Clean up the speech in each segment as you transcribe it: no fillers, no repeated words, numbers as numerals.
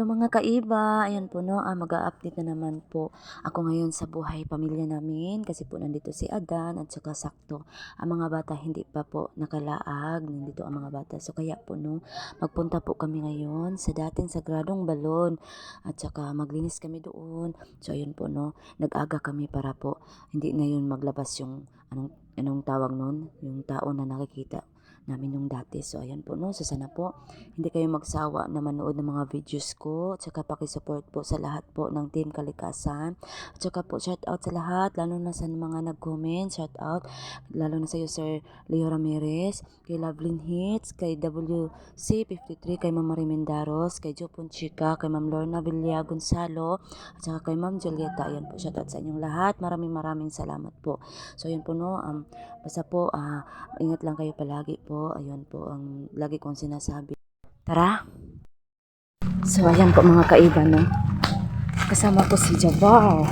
Hello mga kaiba, ayan po no, mag-a-update na naman po ako ngayon sa buhay pamilya namin kasi po nandito si Adan at saka sakto ang mga bata hindi pa po nakalaag, nandito ang mga bata. So kaya po no, magpunta po kami ngayon sa dating sagradong balon at saka maglinis kami doon. So ayun po no, nag-aga kami para po hindi na yun maglabas yung anong tawag nun, yung tao na nakikita namin yung dati. So ayan po no, so sana po hindi kayo magsawa na manood ng mga videos ko at saka pakisupport po sa lahat po ng Team Kalikasan at saka po shout out sa lahat lalo na sa mga nag-comment, shout out lalo na sa iyo Sir Leo Ramirez, kay Lovelyn Hits, kay WC53, kay Ma'am Marie Mendaros, kay Jopon Chica, kay Ma'am Lorna Villa Gonzalo at saka kay Ma'am Julieta. Ayan po, shout out sa inyong lahat, maraming salamat po. So ayan po no, basta po ingat lang kayo palagi po. Ayun po ang lagi kong sinasabi. Tara! So, ayan po mga kaiba, no? Kasama ko si Jabar.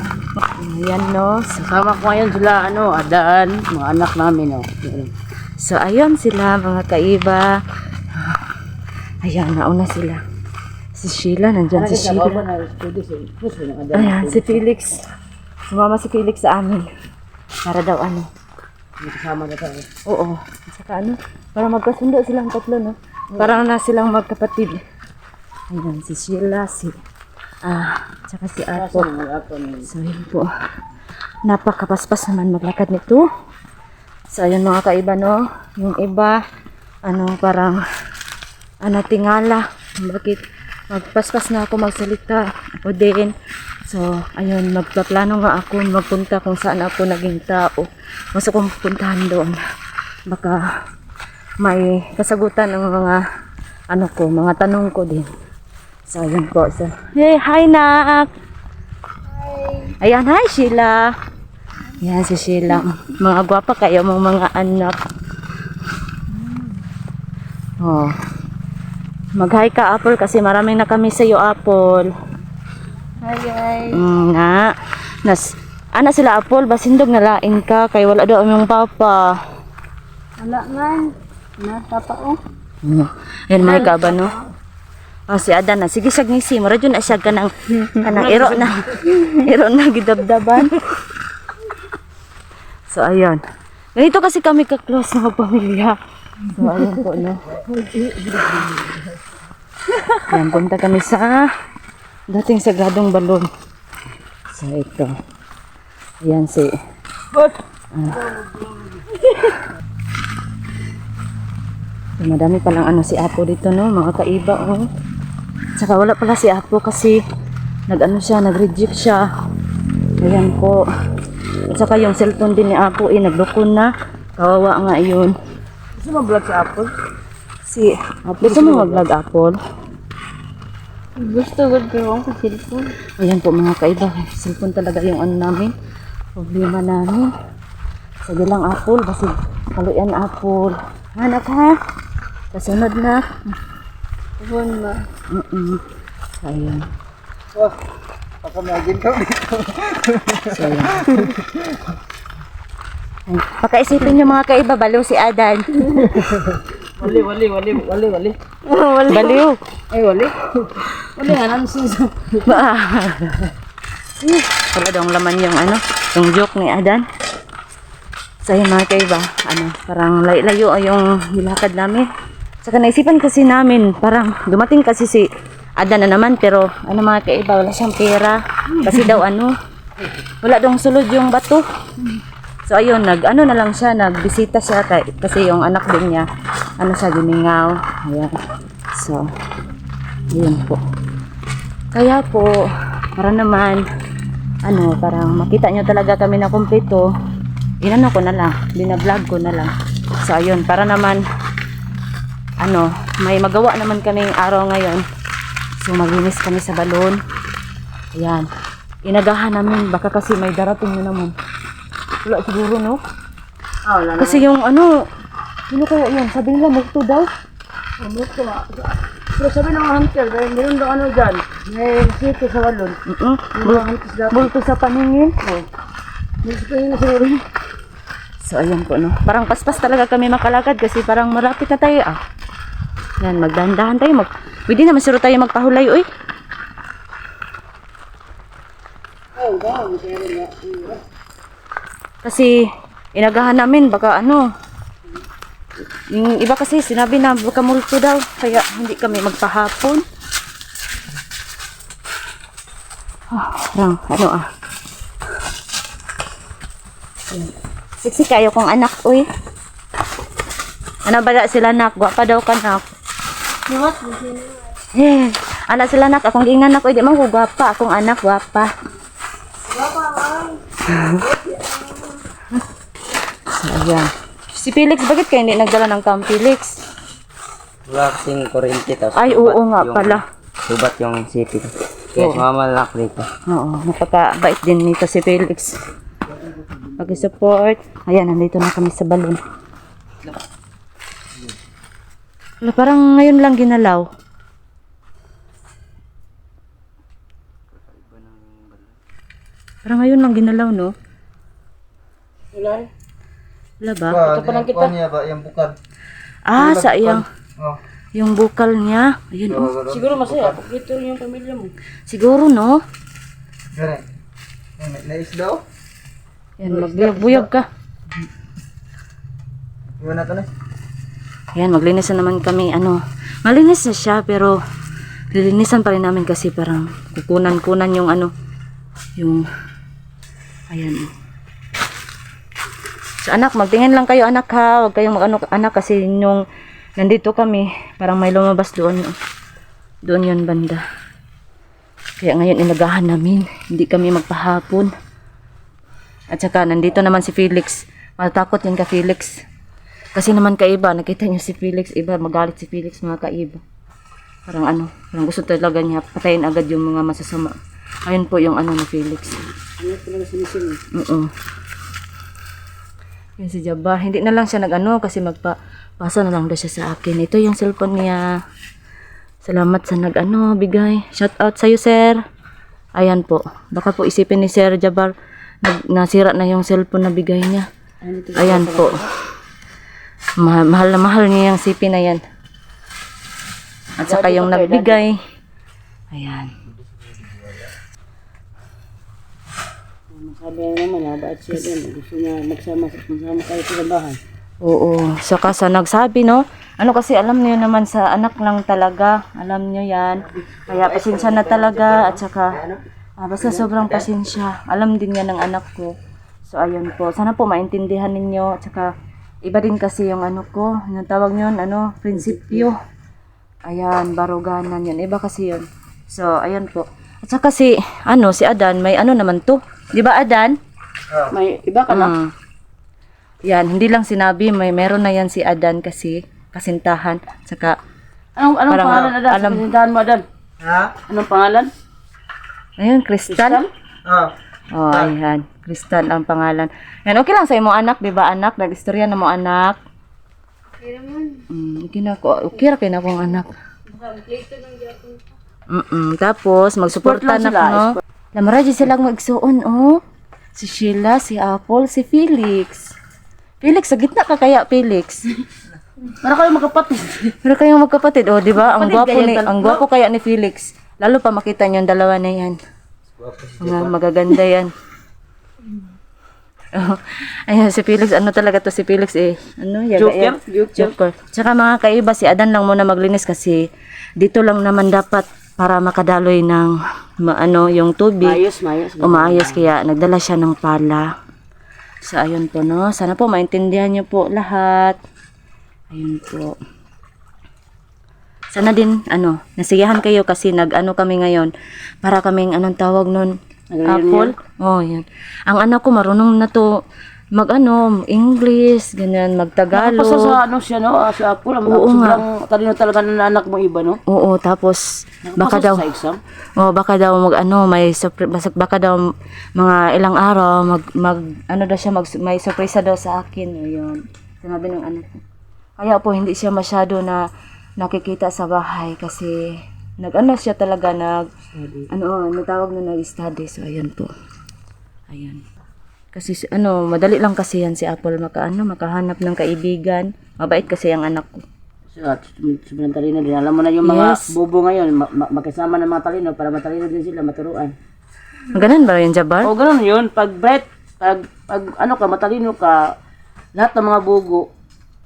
Ayan, no? Kasama ko ngayon sila, Adan, mga anak namin, So, ayan sila mga kaiba. Ayan, nauna sila. Si Sheila, nandyan si Sheila. Ayan, si Felix. Sumama si Felix sa amin. Para daw Kasama na tayo. Oo. Saka para magkasundo silang tatlo, no? Para na silang magkapatid. Ayan, si Sheila, tsaka si Apo. So, yun po. Napakapaspas naman maglakad nito. So, ayun mga kaiba, no? Yung iba, parang, tingala. Bakit? Magpaspas na ako magsalita. Ako din. So, ayun, magpaplano nga ako magpunta kung saan ako naging tao. Gusto kong puntahan doon. Baka may kasagutan ng mga mga tanong ko din. So, ayun po. So, hey, hi, Nak! Hi! Ayan, hi, Sheila! Ayan, si Sheila. Mga gwapa kayo, mga anak. Oh. Mag-hi ka, Apple, kasi maraming na kami sa'yo, Apple. Hi guys. Nga. Sila Apple, basindog na lain ka kay wala daw among papa. Wala man. Papa oh. Yan may ka ba no? Si Adan na sige sag ngisi, mura jud na siya kanang iro na. Iro na gidabdaban. So ayun. Ganito kasi kami ka-close na pamilya. So ayun po no. Yan punta kami sa dating sagradong balon. So ito. Ayan si madami palang si Apo dito no, mga kaiba oh. Saka wala pala si Apo kasi nag-reject siya. Ayan po. At saka yung cellphone din ni Apo naglukon na. Kawawa nga yun. Gusto mo vlog sa Apple? Si Apple. Gusto mo mag-vlog Apple? Gusto ko sa cellphone. Ayan po mga kaiba, cellphone talaga yung namin, problema namin. Sige lang Apple, kasi kaluyan Apple. Hanap ha? Kasunod na. Phone ba? Ayan. Oh, pakamagin kami. So ayan. Ay, pakaisipin nyo mga kaiba, balo si Adan. Wali. Baliw. Ay, wali. Wali nga nang suso. Wala daw laman yung joke ni Adan. So yun mga kaiba, parang layo yung nilakad namin. Saka naisipan kasi namin, parang dumating kasi si Adan na naman, pero mga kaiba, wala siyang pera. Kasi daw wala daw sulod yung bato. So ayun, na lang siya, nagbisita siya kasi yung anak din niya, siya gumingaw. Ayan. So, ayun po. Kaya po, para naman, parang makita nyo talaga kami na kumpleto, ko na lang, binablog ko na lang. So ayun, para naman, may magawa naman kaming araw ngayon. So maglinis kami sa balon. Ayan. Inagahan namin, baka kasi may darating na naman. Wala siguro, no? Wala na. Kasi yung sino kaya yun? Sabi nila, multo daw. Multo nga. Pero sabi ng hunter, mayroon daw dyan. May sito sa balon. Multo sa paningin. Multo pa yun na siguro. So, ayan po, no? Parang paspas talaga kami makalakad kasi parang malapit na tayo, Yan, magdahan-dahan tayo. Pwede naman siguro tayo magpahulay, uy. Kasi inagahan namin baka ano. Yung iba kasi sinabi na baka multo daw kaya hindi kami magpahapon. Parang ano Siksi kayo kong anak, uy. Ano ba sila nak? Gwapa daw ka nak. Eh, anak sila nak, akong giingnan nak, uy. Di man ko gwapa, akong anak gwapa. Gwapa, so, ayan. Si Felix, bakit kayo hindi nagdala ng cam, Felix? Wala kasing kuryente tapos Ay, oo nga pala. subat yung city. Kaya sumama lang ako dito. Oo, napakabait din nito si Felix. Pag-support. Ayan, nandito na kami sa balon. Wala, parang ngayon lang ginalaw. Parang ngayon lang ginalaw, no? Wala ba? Ito pa lang kita. ba yung bukal? Ah, sayang. Oh. Yung bukal niya. Ayun, oh. Siguro masaya. Pag ito yung pamilya mo. Siguro, no? Gare. Nais daw? Yan, magbuyag-buyag ka. Iwan na to na. Ayan, maglinis na naman kami. Ano, malinis na siya, pero lilinisan pa rin namin kasi parang kukunan-kunan yung ano, yung, ayan. So, anak, magtingin lang kayo, anak, ha. Huwag kayong mag-ano, anak, kasi yung nandito kami, parang may lumabas doon. Doon yun, banda. Kaya ngayon, inagahan namin. Hindi kami magpahapon. At saka, nandito naman si Felix. Matatakot yan ka, Felix. Kasi naman kaiba, nakita niyo si Felix, iba, magalit si Felix, mga kaiba. Parang ano, parang gusto talaga niya patayin agad yung mga masasama. Ayun po yung ano ni Felix. Ano talaga sinisin? Oo. Yan si Jabbar. Hindi na lang siya nag-ano kasi magpapasa na lang daw siya sa akin. Ito yung cellphone niya. Salamat sa nag-ano, bigay. Shout out sa'yo, sir. Ayan po. Baka po isipin ni Sir Jabbar, nasira na yung cellphone na bigay niya. Ayan po. Mahal na mahal niya yung CP na yan. At saka yung nagbigay. Ayan. Sabi niya naman, ba't siya din? Gusto niya magsama kayo sa bahay. Oo. Saka sa nagsabi, no? Ano kasi alam niyo naman sa anak lang talaga. Alam niyo yan. Kaya pasensya na talaga. At saka, basta sobrang pasensya. Alam din yan ng anak ko. So, ayun po. Sana po maintindihan ninyo. At saka, iba din kasi yung ano ko. Yung tawag nyo, ano, prinsipyo. Ayan, baruganan yun. Iba kasi yun. So, ayun po. At saka si Adan, may ano naman to. Di ba, Adan? May iba ka na? Yan, hindi lang sinabi, meron na yan si Adan kasi, kasintahan. Saka, Anong parang, pangalan, Adan? alam- Kasintahan mo, Adan? Ha? Anong pangalan? ayun, Kristal. Oh. Oh, ayan. Kristal ang pangalan. Yan, okay lang sa imo anak, di ba anak? Nag-istorya na mo anak. Okay na ko. Okay ra kay na akong anak. Tapos, magsuporta na ko, no? Lamaraji silang magsuon, oh. Si Sheila, si Apple, si Felix. Felix, sa gitna ka kaya, Felix? Para kayo magkapatid. Pero kayong magkapatid, oh, di ba? Ang Kapatid gwapo kayo, ni, ang gwapo kaya ni Felix. Lalo pa makita niyo yung dalawa na yan. Mga magaganda yan. Oh, ayan, si Felix, ano talaga to si Felix eh. Ano, yaga yan. Joker. Tsaka mga kaiba, si Adan lang muna maglinis kasi dito lang naman dapat para makadaloy ng yung tubig. Mayos. Umaayos kaya nagdala siya ng pala. So, ayun po, no? Sana po maintindihan niyo po lahat. Ayun po. Sana din, nasiyahan kayo kasi nag-ano kami ngayon. Para kaming, anong tawag nun? Apple? Oh, yan. Ang anak ko marunong na to English, ganyan, Nakapasa magtagalog. sa siya, no? Sa Apple. Oo nga. Sobrang talino talaga ng anak mo iba, no? Oo, tapos baka Nakapasa daw sa exam. baka daw baka daw mga ilang araw daw siya may surprise daw sa akin, ayun. Sinabi ng anak ko. Kaya po hindi siya masyado na nakikita sa bahay kasi siya talaga natawag na nag-study. So ayun po. Ayun. Kasi madali lang kasi yan si Apple makahanap ng kaibigan. Mabait kasi ang anak ko. Sobrang talino din. Alam mo na yung mga Yes. bobo ngayon, makisama ng mga talino para matalino din sila, maturuan. Ganun ba yun, Jabar? O ganun yun, pag bright, pag ano ka, matalino ka, lahat ng mga bugo,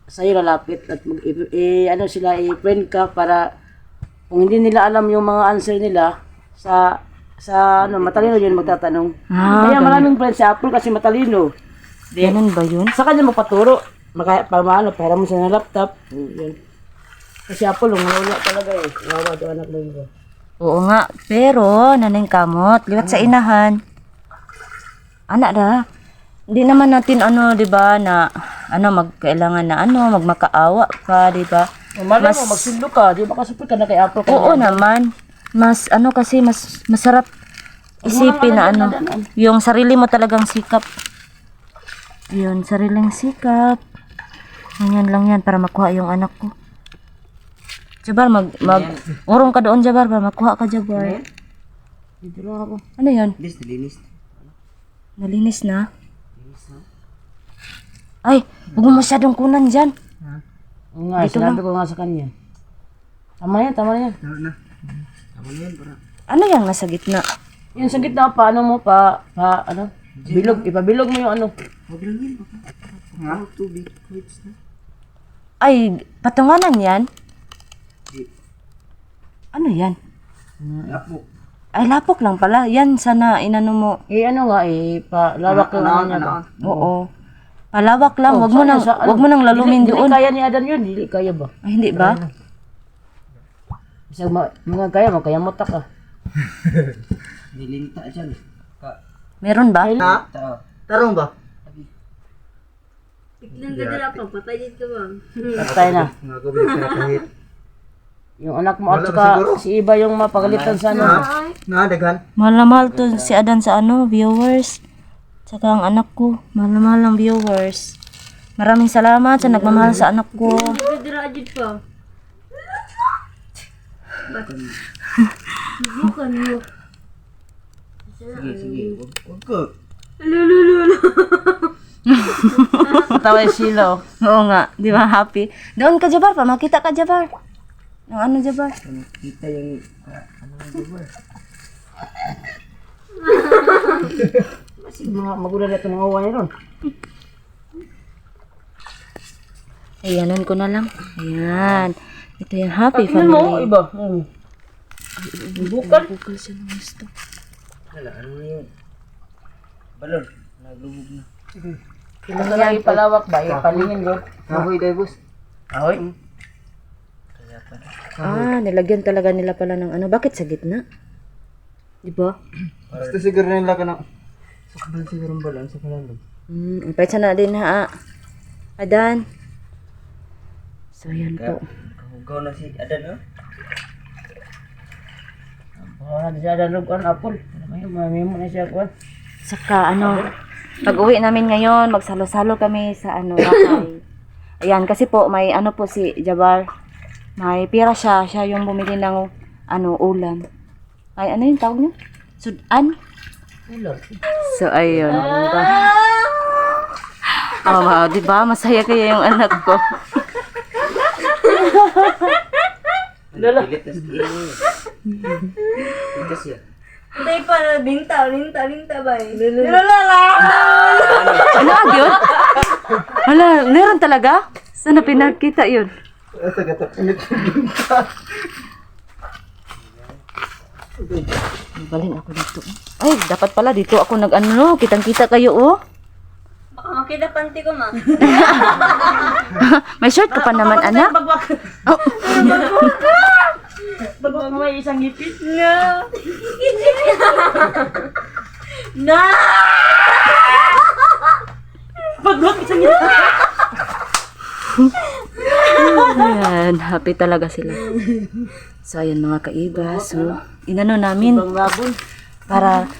sa'yo lalapit at ano sila, i-friend ka para kung hindi nila alam yung mga answer nila, sa ano, matalino yun magtatanong. Kaya maraming friends si Apple kasi matalino. Ganun ba yun? Sa kanya magpaturo, para mo sa laptop. Yun. Kasi Apple, wala talaga eh. Wawa ito anak mo yun. Oo nga, pero naning kamot, liwat sa inahan. Anak da. Hindi naman natin ano, 'di ba, na magkailangan na magmakaawa ka, 'di ba? Malay mo, magsundo ka, di ba kasupit ka na kay Apple? Oo naman. Mas kasi mas masarap isipin na yung sarili mo talagang sikap. Yun, sariling sikap. Ganyan lang yan para makuha yung anak ko. Jabar, urong ka doon, Jabar, para makuha ka, Jabar. Dito lang ako. Ano yun? Linis. Nalinis na? Ay, huwag mo masyadong kunan dyan. Oo nga, sinabi ko nga sa kanya. Tama na yan. Ano yan nasa gitna? Yung sa gitna, paano mo bilog, ipabilog mo yung ano. Ay, patunganan yan? Ano yan? Ay, lapok lang pala. Yan, sana inano mo. Palawak yung ano niya ba? Oo. Palawak lang, wag mo nang lalumin Dili doon. kaya ni Adan yun, dili kaya ba? Ay, hindi ba? Isang mga kaya mo, kaya mo taka. Nilinta dyan. Meron ba? Tarong ba? Tignan ka dila pa, patay dito ba? Patay na. Nga ko kahit. Yung anak mo at saka si Iba yung mapagalitan sa ano. Daghan. Mahal na mahal to si Adan sa viewers. Tsaka ang anak ko, mahal na mahal ng viewers. Maraming salamat sa nagmamahal sa anak ko. Dito dira ajud pa. Bukan mo. Sige. Huwag ko. Tawa yung silo. Oo nga, di ba happy? Doon ka, Jabar, pa makita ka, Jabar. Ang ano, Jabar? Kita yung Magulan na ito mga uwan ron. Ayanan ko na lang. Ayan. Ito yung happy Tingnan mo, family. Iba. Bukal. Bukal siya ng gusto. ano yun? Balon. Naglubog na. Kailan na lang ipalawak ba? Ipalingin yun. Ahoy, Daibus. Ahoy. Nilagyan talaga nila pala ng ano. Bakit sa gitna? Di ba? Basta siguro nila ka na. Sakbal siguro ang balon sa kalalog. Pwede na din ha. Adan. So, yan po. Kahugaw na si Adan, no? Hindi siya dalugan, Apple. May mo na siya kuwan. Saka pag uwi namin ngayon, magsalo-salo kami sa bakay. Ayan, kasi po may po si Jabar. May pira siya yung bumili ng ulam. Ay, ano yung tawag niya? Sudan? So, ayun. Oh, di ba? Masaya kaya yung anak ko. Pilit na si Ino. Pitas yan. Hindi pa, linta ba eh. Ano yun? Wala, meron talaga? Sana pinakita yun? Balin ako dito. Ay, dapat pala dito ako kitang-kita kayo, oh. Baka makita panty ko ma. May short ka pa naman, anak. Bagwag mo may isang ngipit. Na! Bagwag isang ngipit. Ayan, happy talaga sila. So, ayan mga kaiba. So, inano namin para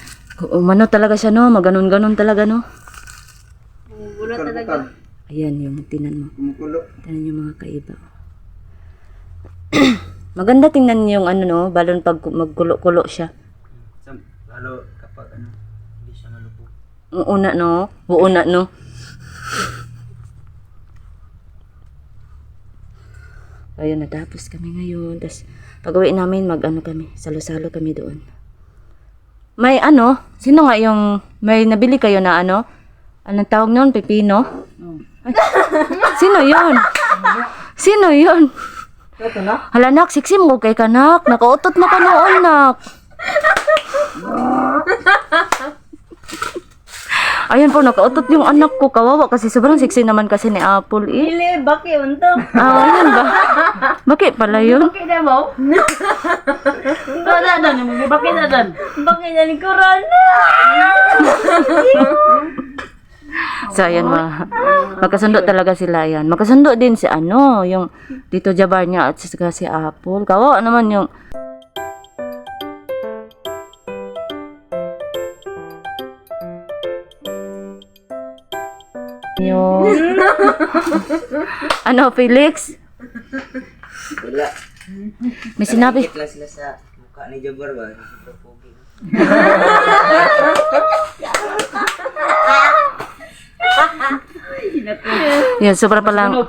umano talaga siya, no? Maganon-ganon talaga, no? Wala talaga. Ayan yung tinan mo. Kumukulo. Tinan yung mga kaiba. Maganda tingnan yung balon pag magkulo-kulo siya. Lalo kapag hindi siya malubog. Una, no? Uuna, no? Ayun, natapos kami ngayon. Tapos, pag uwi namin, kami. Salo-salo kami doon. may ano, sino nga yung, may nabili kayo na ano? Anong tawag nun? Pepino? Ay, sino yun? Sino yun? Ito na? Hala nak, siksi mo kay kanak. Nakautot mo ka noon nak. Ayan po, nakautot yung anak ko. Kawawa kasi sobrang siksi naman kasi ni Apple eh. Dili, baki unto. Ah, ayan ba? Bakit pala yun? Bakit na mo? Wala na, bakit na dan? Baki na ni Corona. So, ayan magkasundo talaga sila yan. Magkasundo din si ano, yung Tito Jabar niya at saka si Apple. Kawawa naman yung ano, Felix? Wala. May sinabi. Higit lang sila sa mukha ni Jabar ba? Sobrang pogi. Yan, sobra pa lang.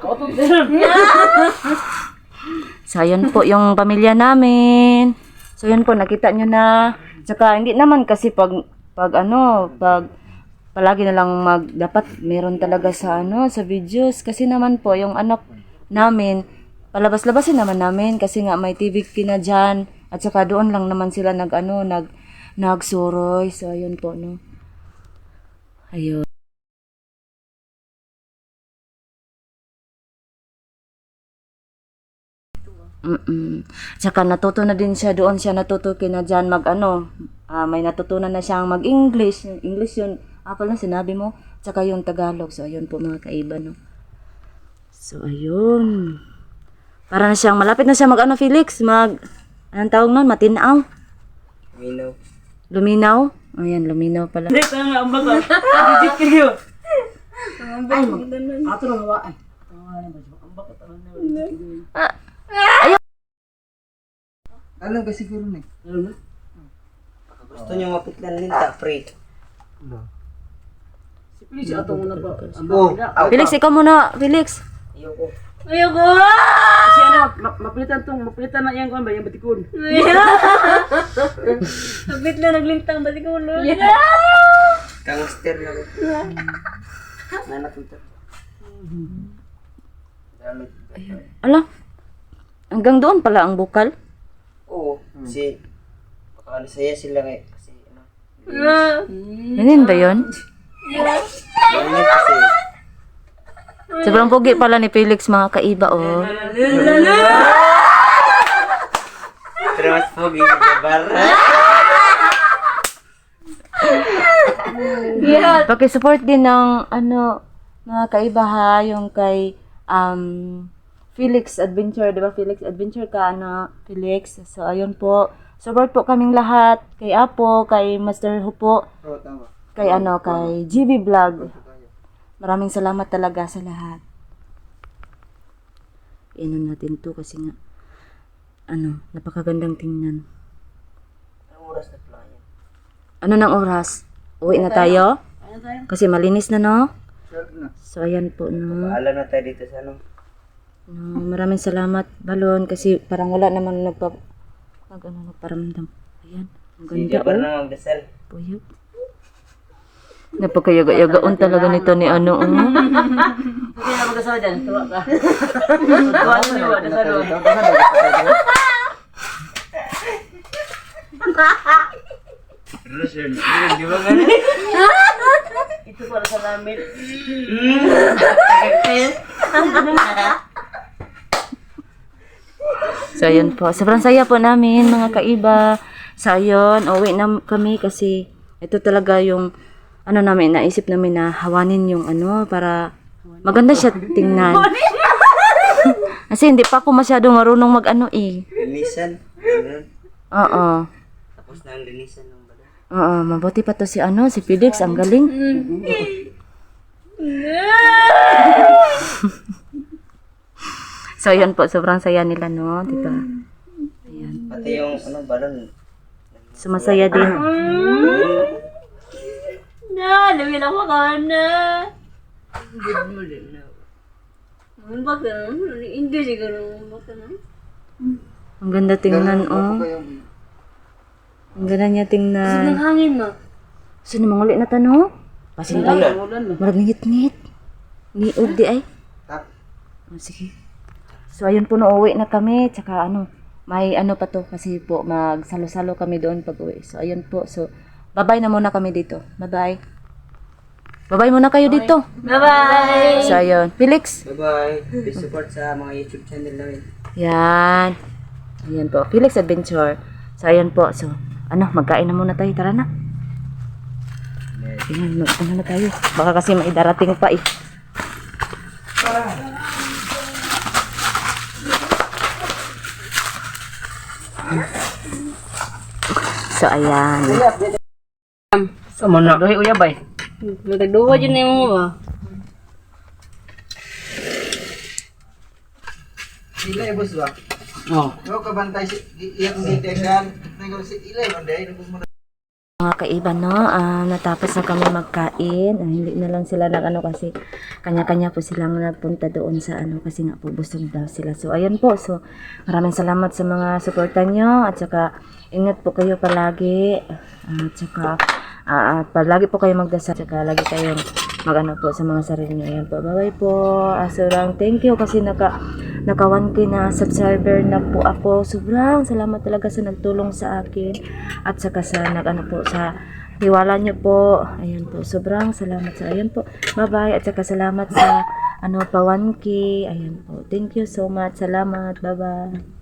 So, ayun po yung pamilya namin. So, yun po, nakita nyo na. Tsaka, hindi naman kasi pag palagi na lang dapat meron talaga sa sa videos. Kasi naman po, yung anak namin, palabas-labasin naman namin kasi nga may TV kina dyan. At saka doon lang naman sila nagsuroy. So, ayun po, no. Ayun. Tsaka natuto na din siya doon siya natuto kina dyan may natutunan na siyang mag-English. English yun. Apple na sinabi mo. Tsaka yung Tagalog. So, ayun po mga kaiba, no. So, ayun. Para na siyang, malapit na siya Felix? Anong tawag nun? Matinaw? Minaw. Luminaw? Ayan, luminaw pala. Dito nga ang baga. Digit kayo. Ato na hawa. Ay. Ang baga taon na. Alam ka siguro na eh. Ano na? Gusto niyo mapitlan linta, free. Si Felix ato mo na ba? Ang Oh. baga. Felix, ikaw muna. Felix. Ayoko. Ayoko. Kasi mapilitan na yan ko ba yung batikon. Sabit na naglintang balik ko ulo. Gangster na ko. Nanak ito. Damit. Ala, hanggang doon pala ang bukal. Oo. Kasi baka saya sila ngayon. Kasi Yanin ba yun? Ganyan kasi. Sobrang pogi pala ni Felix mga kaiba, oh. Pero mas pogi si Jabar. Paki-support din ng mga kaiba ha, yung kay Felix Adventure, 'di ba? Felix Adventure ka Felix. So ayun po. Support po kaming lahat kay Apo, kay Master Hupo, Oo, tama. kay kay GB Vlog. Maraming salamat talaga sa lahat. Inom natin 'to kasi nga napakagandang tingnan. Anong oras na pala yan? Ano ng oras? Uwi na tayo? Ano tayo? Kasi malinis na, no? Sure na. So, ayan po, no? Paalam na tayo dito sa ano. No, maraming salamat, Balon, kasi parang wala naman nagparamdam. Ayan, ang Si ganda, Jabar oh. na magdasal. Puyok. Napakayaga-yagaon talaga nito ni Hindi na magkasama dyan. Tuwa ka. Tuwa ka niwa. Dasalo. Russian. Di ba ganun? Ito para sa namin. So, ayun po. Sobrang saya po namin, mga kaiba. So, ayun, uwi na kami kasi ito talaga yung namin, naisip namin na hawanin yung para maganda siya tingnan. Kasi hindi pa ako masyadong marunong Linisan. Ganun. Oo. Tapos na ang linisan ng balat. Oo, mabuti pa to si si Felix, ang galing. So, yun po, sobrang saya nila, no? Diba? Pati yung balon. Sumasaya din. Na, lamin ako ka na. Baka hindi siguro baka na. Ang ganda tingnan, oh. Ang ganda niya Ang tingnan. hangin mo. Sino mga ulit na tanong? Pasin tayo. Ulan. Marag ngit-ngit. Niog di ay. Tap. Oh, sige. So, ayun po, nauwi na kami. Tsaka may ano pa to. Kasi po, magsalo-salo kami doon pag uwi. So, ayun po. So, bye-bye na muna kami dito. Bye-bye. Bye-bye muna kayo dito. Bye-bye! So, ayun. Felix. Bye-bye. Please support sa mga YouTube channel namin. Yan. Ayan po. Felix Adventure. So, ayan po. So, magkain na muna tayo. Tara na. Ayan, magkain na tayo. Baka kasi may darating pa eh. So, ayan. Sama na. Dohi uyabay. Matagduwa dyan na yung mga. Ilay boss ba? Oh. Yo kabantay si iyang ditekan. Nang si ilay man day nung mo. Mga kaiban, no? Natapos na kami magkain. Hindi na lang sila kasi kanya-kanya po silang nagpunta doon sa kasi nga po busog daw sila. So, ayan po. So, maraming salamat sa mga suporta nyo. At saka, ingat po kayo palagi. At saka, palagi po kayo magdasal. At saka, lagi kayong po sa mga sarili nyo. Ayan po. Bye-bye po. So lang, thank you kasi naka 1K na subscriber na po ako. Sobrang salamat talaga sa nagtulong sa akin. At saka sa po sa tiwala nyo po. Ayan po. Sobrang salamat sa ayan po. Bye-bye. At saka salamat sa pa 1K. Ayan po. Thank you so much. Salamat. Bye-bye.